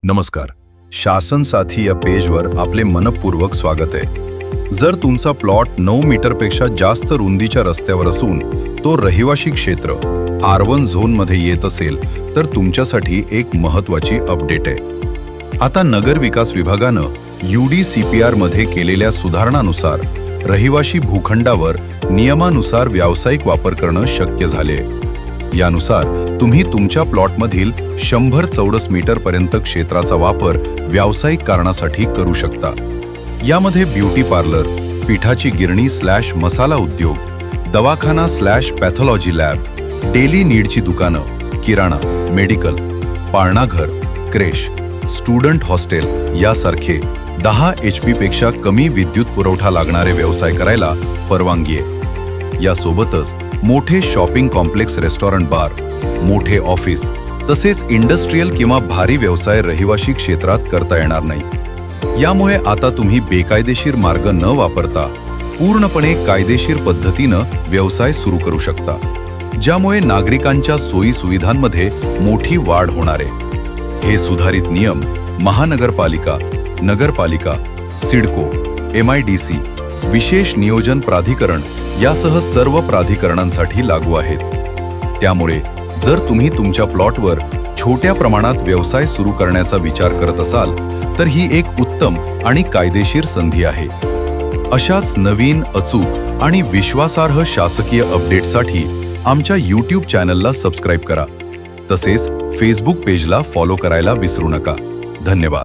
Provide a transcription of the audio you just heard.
नमस्कार. शासन साथी या पेजवर आपले मनपूर्वक स्वागत आहे. जर तुमचा प्लॉट 9 मीटरपेक्षा जास्त रुंदीच्या रस्त्यावर असून तो रहिवासी क्षेत्र R1 झोनमध्ये येत असेल तर तुमच्यासाठी एक महत्त्वाची अपडेट आहे. आता नगर विकास विभागानं UDCPR मध्ये केलेल्या सुधारणानुसार रहिवासी भूखंडावर नियमानुसार व्यावसायिक वापर करणं शक्य झाले. यानुसार तुम्ही तुमच्या प्लॉटमधील 100 चौरस मीटरपर्यंत क्षेत्राचा वापर व्यावसायिक कारणासाठी करू शकता. यामध्ये ब्युटी पार्लर, पिठाची गिरणी / मसाला उद्योग, दवाखाना / पॅथॉलॉजी लॅब, डेली नीडची दुकानं, किराणा, मेडिकल, पाळणाघर, क्रेश, स्टुडंट हॉस्टेल यासारखे 10 HP पेक्षा कमी विद्युत पुरवठा लागणारे व्यवसाय करायला परवानगी आहे. यासोबतच मोठे शॉपिंग कॉम्प्लेक्स, रेस्टॉरंट, बार, मोठे ऑफिस तसेच इंडस्ट्रियल किंवा भारी व्यवसाय रहिवासी क्षेत्रात करता येणार नाही. यामुळे आता तुम्ही बेकायदेशीर मार्ग न वापरता पूर्णपणे कायदेशीर पद्धतीनं व्यवसाय सुरू करू शकता, ज्यामुळे नागरिकांच्या सोयी सुविधांमध्ये मोठी वाढ होणार आहे. हे सुधारित नियम महानगरपालिका, नगरपालिका, सिडको, MIDC, विशेष नियोजन प्राधिकरण यासह सर्व प्राधिकरणांसाठी लागू आहेत. त्यामुळे जर तुम्ही तुमच्या प्लॉटवर छोट्या प्रमाणात व्यवसाय सुरू करण्याचा विचार करत असाल तर ही एक उत्तम आणि कायदेशीर संधी आहे. अशाच नवीन, अचूक आणि विश्वासार्ह शासकीय अपडेटसाठी आमच्या YouTube चॅनलला सबस्क्राईब करा. तसेच Facebook पेजला फॉलो करायला विसरू नका. धन्यवाद.